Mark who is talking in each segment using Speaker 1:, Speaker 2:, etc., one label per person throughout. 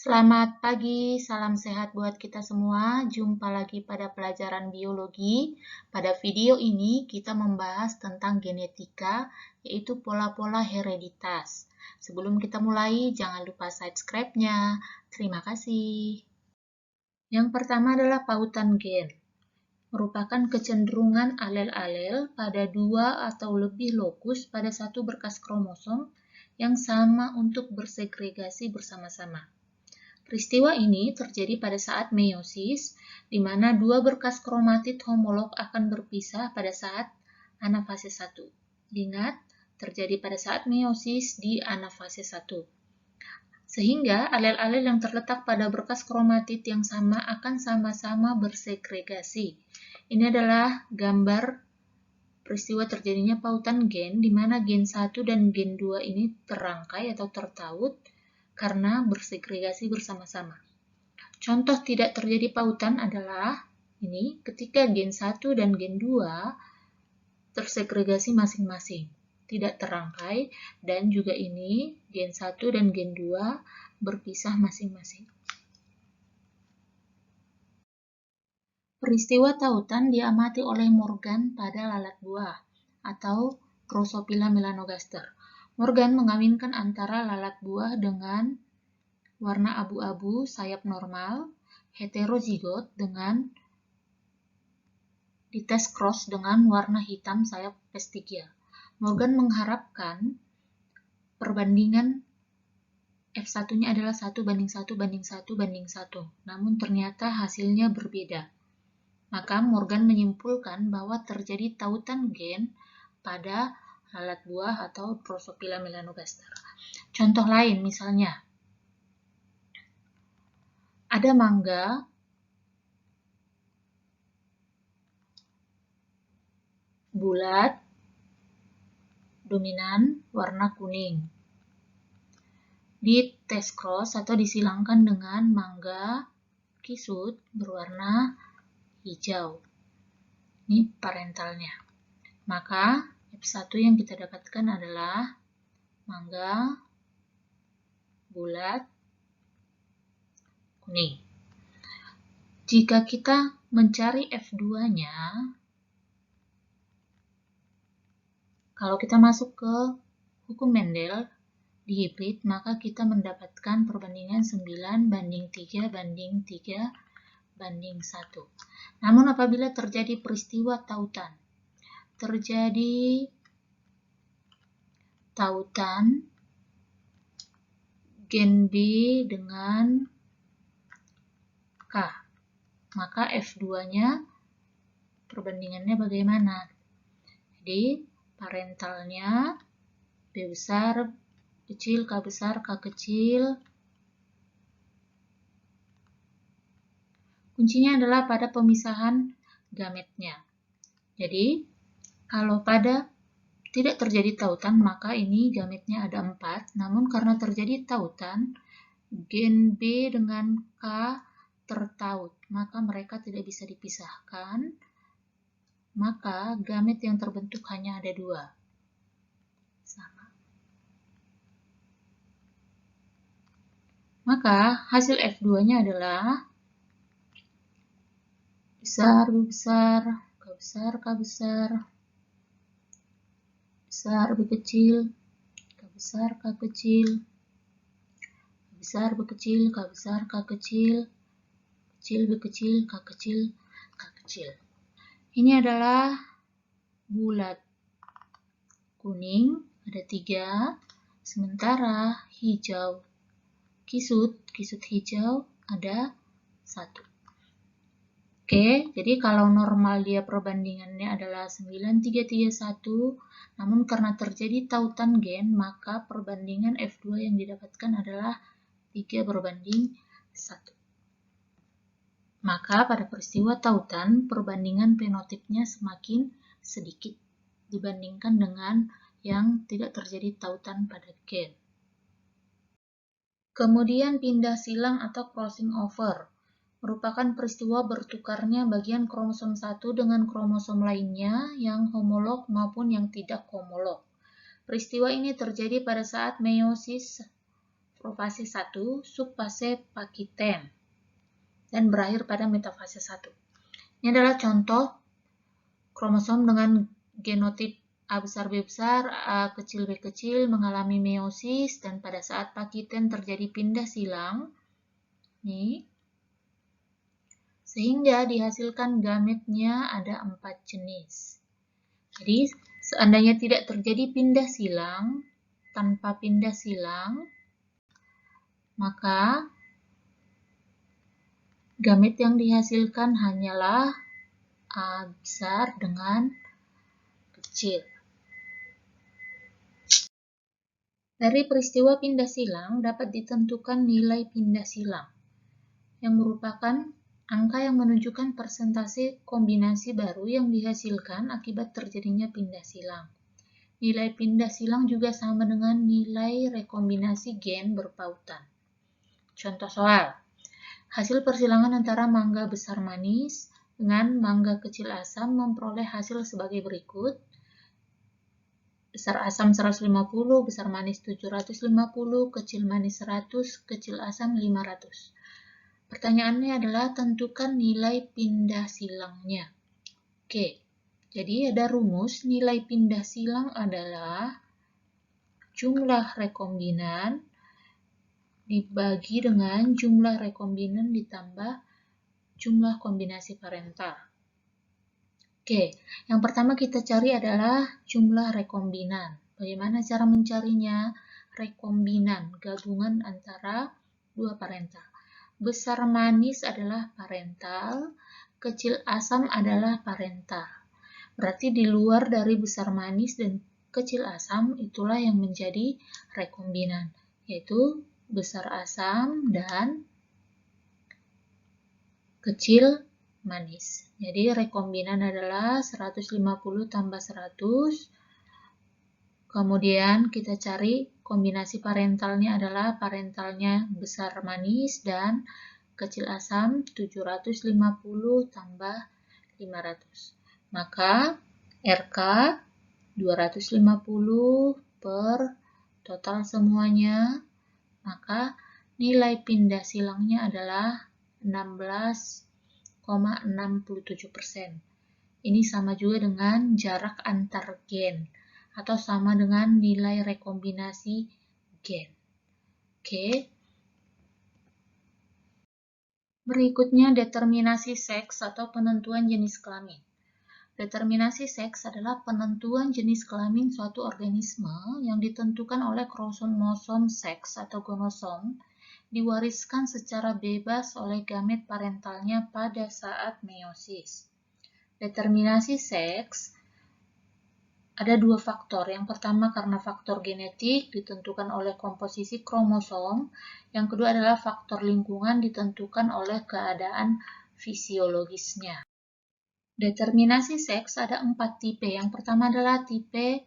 Speaker 1: Selamat pagi, salam sehat buat kita semua. Jumpa lagi pada pelajaran biologi. Pada video ini kita membahas tentang genetika, yaitu pola-pola hereditas. Sebelum kita mulai, jangan lupa subscribe-nya. Terima kasih. Yang pertama adalah pautan gen. Merupakan kecenderungan alel-alel pada dua atau lebih lokus pada satu berkas kromosom yang sama untuk bersegregasi bersama-sama. Peristiwa ini terjadi pada saat meiosis, di mana dua berkas kromatid homolog akan berpisah pada saat anafase 1. Ingat, terjadi pada saat meiosis di anafase 1. Sehingga alel-alel yang terletak pada berkas kromatid yang sama akan sama-sama bersegregasi. Ini adalah gambar peristiwa terjadinya pautan gen, di mana gen 1 dan gen 2 ini terangkai atau tertaut karena bersegregasi bersama-sama. Contoh tidak terjadi pautan adalah ini, ketika gen 1 dan gen 2 tersegregasi masing-masing, tidak terangkai, dan juga ini gen 1 dan gen 2 berpisah masing-masing. Peristiwa tautan diamati oleh Morgan pada lalat buah atau Drosophila melanogaster. Morgan mengawinkan antara lalat buah dengan warna abu-abu sayap normal, heterozigot dengan dites cross dengan warna hitam sayap Pestigia. Morgan mengharapkan perbandingan F1-nya adalah 1:1:1:1, namun ternyata hasilnya berbeda. Maka Morgan menyimpulkan bahwa terjadi tautan gen pada lalat buah atau Drosophila melanogaster. Contoh lain misalnya, ada mangga bulat dominan warna kuning. Di test cross atau disilangkan dengan mangga kisut berwarna hijau. Ini parentalnya. Maka F1 yang kita dapatkan adalah mangga bulat kuning. Jika kita mencari F2-nya, kalau kita masuk ke hukum Mendel di hibrid, maka kita mendapatkan perbandingan 9:3:3:1. Namun apabila terjadi peristiwa tautan, terjadi tautan gen B dengan K, maka F2-nya perbandingannya bagaimana? Jadi parentalnya B besar, kecil, K besar, K kecil. Kuncinya adalah pada pemisahan gametnya. Jadi, kalau pada tidak terjadi tautan, maka ini gametnya ada 4. Namun karena terjadi tautan, gen B dengan K tertaut, maka mereka tidak bisa dipisahkan. Maka gamet yang terbentuk hanya ada 2. Sama. Maka hasil F2-nya adalah besar, B besar, K besar, K besar, besar, B kecil, K besar, K kecil, B besar, B kecil, K besar, K kecil, kecil, B kecil, K kecil, K kecil. Ini adalah bulat kuning, ada 3, sementara hijau kisut hijau ada 1. Oke, jadi kalau normal dia perbandingannya adalah 9:3:1, namun karena terjadi tautan gen, maka perbandingan F2 yang didapatkan adalah 3:1. Maka pada peristiwa tautan, perbandingan fenotipnya semakin sedikit dibandingkan dengan yang tidak terjadi tautan pada gen. Kemudian pindah silang atau crossing over merupakan peristiwa bertukarnya bagian kromosom 1 dengan kromosom lainnya yang homolog maupun yang tidak homolog. Peristiwa ini terjadi pada saat meiosis profase 1, subfase Pakiten, dan berakhir pada metafase 1. Ini adalah contoh kromosom dengan genotip A besar B besar, A kecil B kecil mengalami meiosis, dan pada saat Pakiten terjadi pindah silang, nih, sehingga dihasilkan gametnya ada 4 jenis. Jadi, seandainya tidak terjadi pindah silang, tanpa pindah silang, maka gamet yang dihasilkan hanyalah A besar dengan kecil. Dari peristiwa pindah silang dapat ditentukan nilai pindah silang, yang merupakan angka yang menunjukkan persentase kombinasi baru yang dihasilkan akibat terjadinya pindah silang. Nilai pindah silang juga sama dengan nilai rekombinasi gen berpautan. Contoh soal, hasil persilangan antara mangga besar manis dengan mangga kecil asam memperoleh hasil sebagai berikut. Besar asam 150, besar manis 750, kecil manis 100, kecil asam 500. Pertanyaannya adalah tentukan nilai pindah silangnya. Oke, jadi ada rumus nilai pindah silang adalah jumlah rekombinan dibagi dengan jumlah rekombinan ditambah jumlah kombinasi parental. Oke, yang pertama kita cari adalah jumlah rekombinan. Bagaimana cara mencarinya? Rekombinan, gabungan antara dua parental. Besar manis adalah parental, kecil asam adalah parental. Berarti di luar dari besar manis dan kecil asam itulah yang menjadi rekombinan, yaitu besar asam dan kecil manis. Jadi rekombinan adalah 150 tambah 100. Kemudian kita cari kombinasi parentalnya adalah parentalnya besar manis dan kecil asam 750 tambah 500. Maka RK 250 per total semuanya. Maka nilai pindah silangnya adalah 16,67%. Ini sama juga dengan jarak antar gen atau sama dengan nilai rekombinasi gen. Oke. Berikutnya determinasi seks atau penentuan jenis kelamin. Determinasi seks adalah penentuan jenis kelamin suatu organisme yang ditentukan oleh kromosom seks atau gonosom, diwariskan secara bebas oleh gamet parentalnya pada saat meiosis. Determinasi seks ada dua faktor. Yang pertama karena faktor genetik ditentukan oleh komposisi kromosom. Yang kedua adalah faktor lingkungan ditentukan oleh keadaan fisiologisnya. Determinasi seks ada 4 tipe. Yang pertama adalah tipe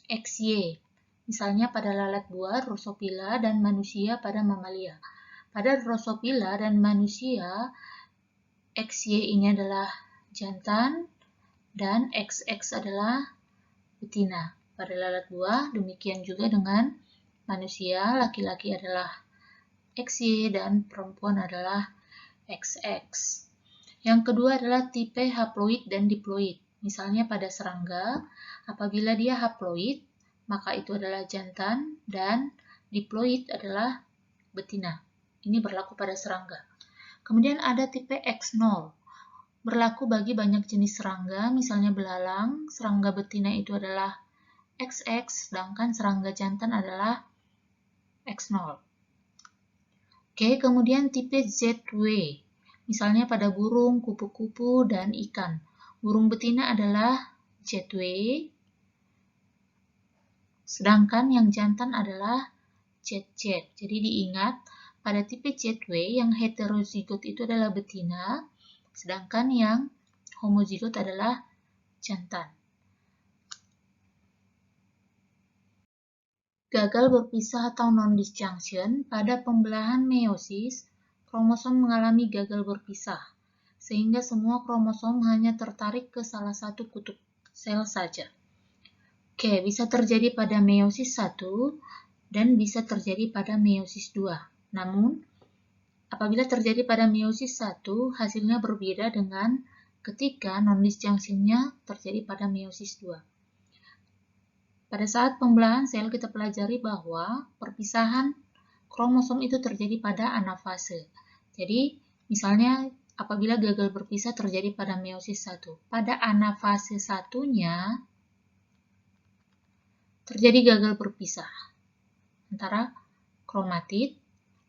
Speaker 1: XY. Misalnya pada lalat buah, Drosophila, dan manusia pada mamalia. Pada Drosophila dan manusia, XY ini adalah jantan dan XX adalah betina. Pada lalat buah, demikian juga dengan manusia, laki-laki adalah XY dan perempuan adalah XX. Yang kedua adalah tipe haploid dan diploid. Misalnya pada serangga, apabila dia haploid, maka itu adalah jantan dan diploid adalah betina. Ini berlaku pada serangga. Kemudian ada tipe X0. Berlaku bagi banyak jenis serangga, misalnya belalang, serangga betina itu adalah XX, sedangkan serangga jantan adalah X0. Oke, kemudian tipe ZW. Misalnya pada burung, kupu-kupu, dan ikan. Burung betina adalah ZW, sedangkan yang jantan adalah ZZ. Jadi diingat, pada tipe ZW yang heterozigot itu adalah betina, sedangkan yang homozigot adalah jantan. Gagal berpisah atau non-disjunction, pada pembelahan meiosis, kromosom mengalami gagal berpisah, sehingga semua kromosom hanya tertarik ke salah satu kutub sel saja. Oke, bisa terjadi pada meiosis 1, dan bisa terjadi pada meiosis 2. Namun, apabila terjadi pada meiosis 1, hasilnya berbeda dengan ketika non-disjunctionnya terjadi pada meiosis 2. Pada saat pembelahan sel, kita pelajari bahwa perpisahan kromosom itu terjadi pada anafase. Jadi, misalnya apabila gagal berpisah terjadi pada meiosis 1. Pada anafase 1-nya terjadi gagal berpisah antara kromatid,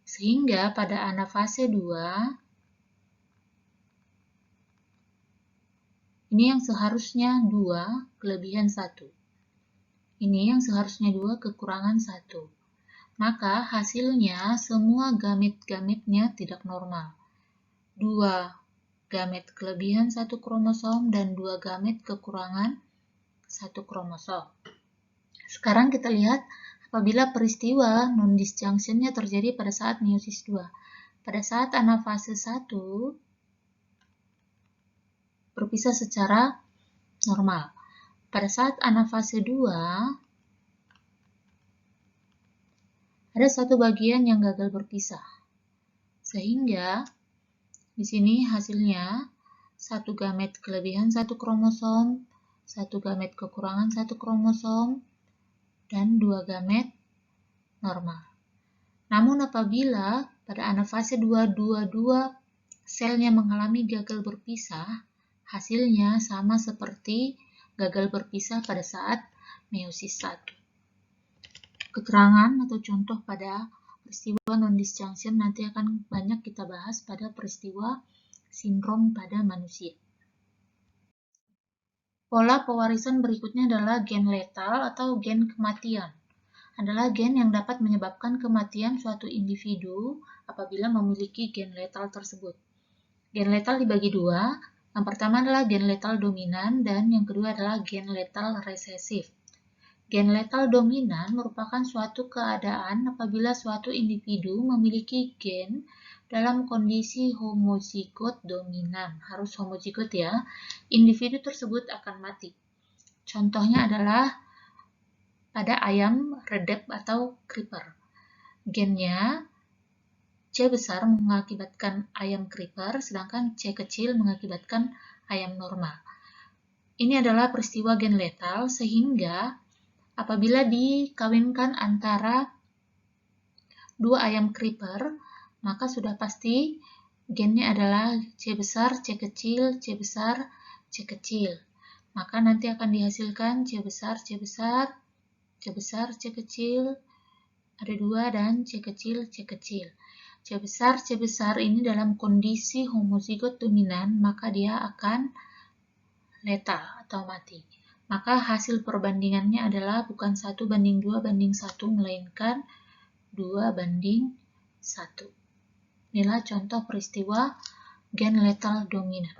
Speaker 1: sehingga pada anafase 2 ini yang seharusnya 2 kelebihan 1. Ini yang seharusnya 2 kekurangan 1. Maka hasilnya semua gamet-gametnya tidak normal. 2 gamet kelebihan 1 kromosom dan 2 gamet kekurangan 1 kromosom. Sekarang kita lihat apabila peristiwa non-disjunctionnya terjadi pada saat meiosis 2. Pada saat anafase 1 berpisah secara normal. Pada saat anafase 2 ada satu bagian yang gagal berpisah. Sehingga di sini hasilnya 1 gamet kelebihan 1 kromosom, 1 gamet kekurangan 1 kromosom, dan 2 gamet normal. Namun apabila pada anafase 2 dua-dua selnya mengalami gagal berpisah, hasilnya sama seperti gagal berpisah pada saat meiosis 1. Keterangan atau contoh pada peristiwa non-disjunction nanti akan banyak kita bahas pada peristiwa sindrom pada manusia. Pola pewarisan berikutnya adalah gen letal atau gen kematian. Adalah gen yang dapat menyebabkan kematian suatu individu apabila memiliki gen letal tersebut. Gen letal dibagi dua. Yang pertama adalah gen letal dominan dan yang kedua adalah gen letal resesif. Gen letal dominan merupakan suatu keadaan apabila suatu individu memiliki gen dalam kondisi homozigot dominan. Harus homozigot ya. Individu tersebut akan mati. Contohnya adalah pada ayam redep atau creeper. Gennya C besar mengakibatkan ayam creeper, sedangkan C kecil mengakibatkan ayam normal. Ini adalah peristiwa gen letal, sehingga apabila dikawinkan antara dua ayam creeper, maka sudah pasti gennya adalah C besar, C kecil, C besar, C kecil. Maka nanti akan dihasilkan C besar, C besar, C besar, C kecil, ada 2, dan C kecil, C kecil. C besar ini dalam kondisi homozigot dominan, maka dia akan letal atau mati. Maka hasil perbandingannya adalah bukan 1:2:1, melainkan 2:1. Inilah contoh peristiwa gen letal dominan.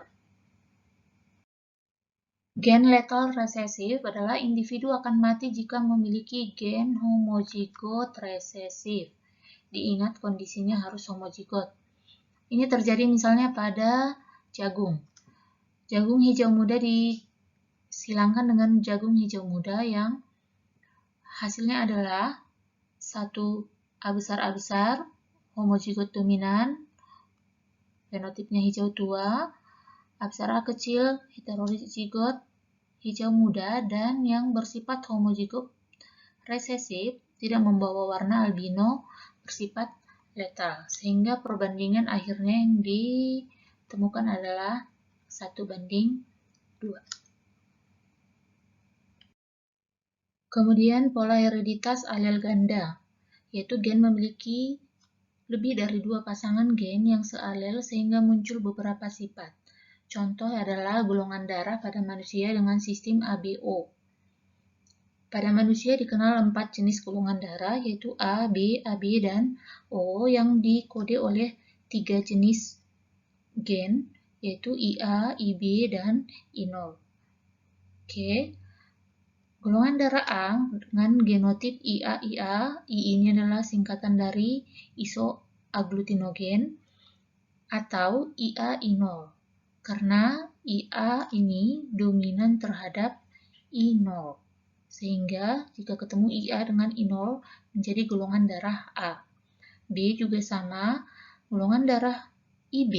Speaker 1: Gen letal resesif adalah individu akan mati jika memiliki gen homozigot resesif. Diingat kondisinya harus homozigot. Ini terjadi misalnya pada jagung. Jagung hijau muda disilangkan dengan jagung hijau muda yang hasilnya adalah 1 A besar A besar, homozigot dominan, fenotipnya hijau tua, A besar A kecil, heterozigot, hijau muda, dan yang bersifat homozigot resesif tidak membawa warna albino bersifat letal, sehingga perbandingan akhirnya yang ditemukan adalah 1:2. Kemudian pola hereditas alel ganda, yaitu gen memiliki lebih dari 2 pasangan gen yang sealel sehingga muncul beberapa sifat. Contoh adalah golongan darah pada manusia dengan sistem ABO. Pada manusia dikenal 4 jenis golongan darah, yaitu A, B, AB, dan O, yang dikode oleh 3 jenis gen, yaitu IA, IB, dan I0. Oke. Golongan darah A dengan genotip IA-IA, I ini adalah singkatan dari isoagglutinogen, atau IA-I0, karena IA ini dominan terhadap I0. Sehingga jika ketemu IA dengan I0 menjadi golongan darah A. B juga sama, golongan darah IB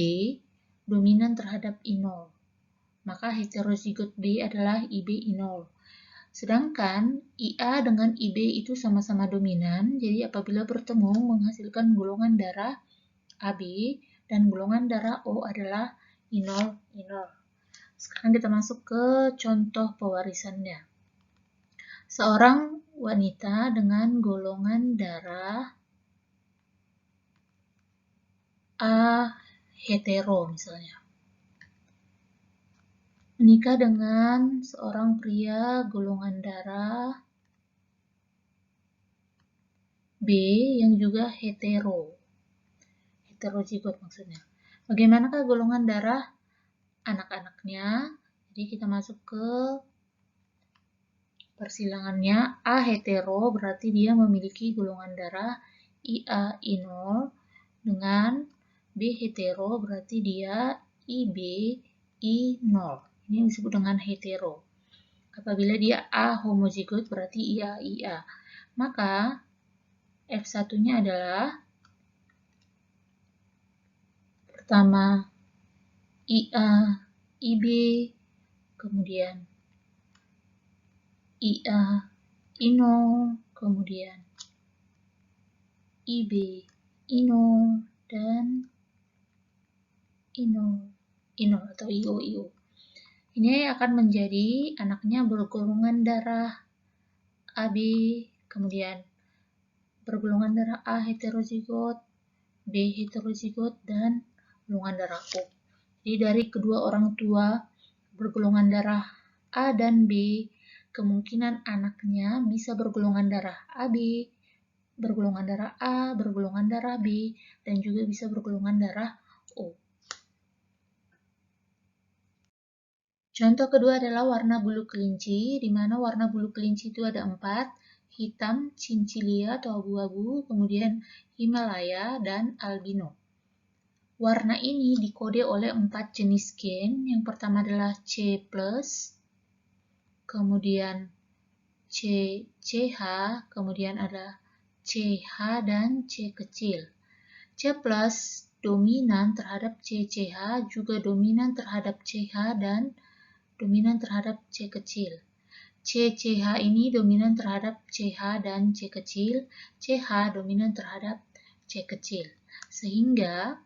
Speaker 1: dominan terhadap I0. Maka heterozigot B adalah IB I0. Sedangkan IA dengan IB itu sama-sama dominan, jadi apabila bertemu menghasilkan golongan darah AB dan golongan darah O adalah I0, I0. Sekarang kita masuk ke contoh pewarisannya. Seorang wanita dengan golongan darah A hetero misalnya, menikah dengan seorang pria golongan darah B yang juga heterozigot maksudnya. Bagaimanakah golongan darah anak-anaknya? Jadi kita masuk ke persilangannya. A hetero berarti dia memiliki golongan darah IA I0 dengan B hetero berarti dia IB I0. Ini yang disebut dengan hetero. Apabila dia A homozigot berarti IA IA. Maka F1-nya adalah pertama IA IB, kemudian IA I0, kemudian IB I0, dan I0 atau IO. Ini akan menjadi anaknya bergolongan darah AB, kemudian bergolongan darah A heterozigot, B heterozigot, dan golongan darah O. Jadi dari kedua orang tua bergolongan darah A dan B, kemungkinan anaknya bisa bergolongan darah AB, bergolongan darah A, bergolongan darah B, dan juga bisa bergolongan darah O. Contoh kedua adalah warna bulu kelinci, di mana warna bulu kelinci itu ada 4, hitam, cincilia atau abu-abu, kemudian Himalaya, dan albino. Warna ini dikode oleh 4 jenis gen. Yang pertama adalah C+, kemudian CH, kemudian ada CH dan C kecil. C+ dominan terhadap CCH, juga dominan terhadap CH dan dominan terhadap C kecil. CCH ini dominan terhadap CH dan C kecil, CH dominan terhadap C kecil. Sehingga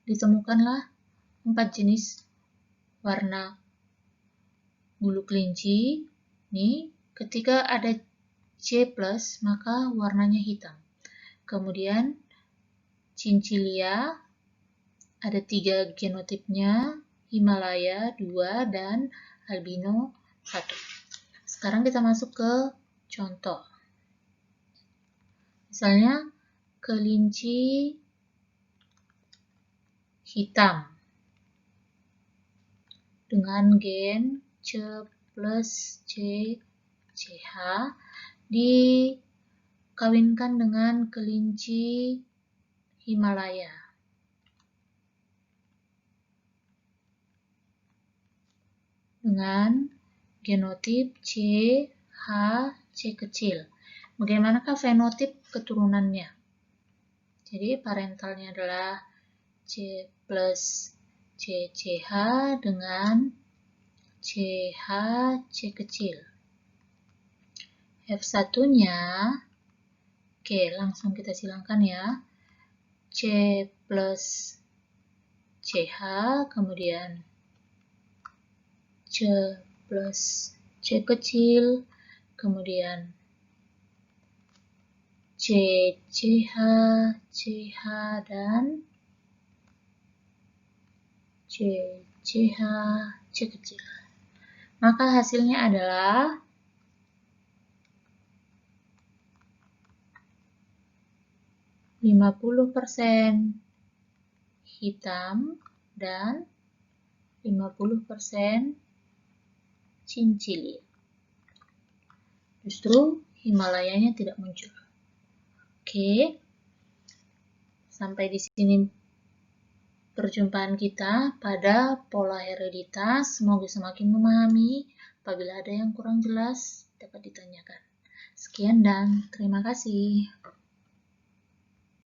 Speaker 1: ditemukanlah 4 jenis warna bulu kelinci. Nih, ketika ada C+, maka warnanya hitam. Kemudian cincilia ada 3 genotipnya, Himalaya 2 dan albino 1. Sekarang kita masuk ke contoh. Misalnya kelinci hitam dengan gen C plus CH dikawinkan dengan kelinci Himalaya dengan genotip CH C kecil. Bagaimanakah fenotip keturunannya? Jadi parentalnya adalah C plus CCH dengan CH C kecil. F1-nya, oke, langsung kita silangkan ya. C plus CH, kemudian C plus C kecil, kemudian CCH, CH, dan CCH, C kecil. Maka hasilnya adalah 50% hitam dan 50% cincili. Justru Himalayanya tidak muncul. Oke, sampai di sini perjumpaan kita pada pola hereditas. Semoga semakin memahami Apabila ada yang kurang jelas, dapat ditanyakan. Sekian dan terima kasih.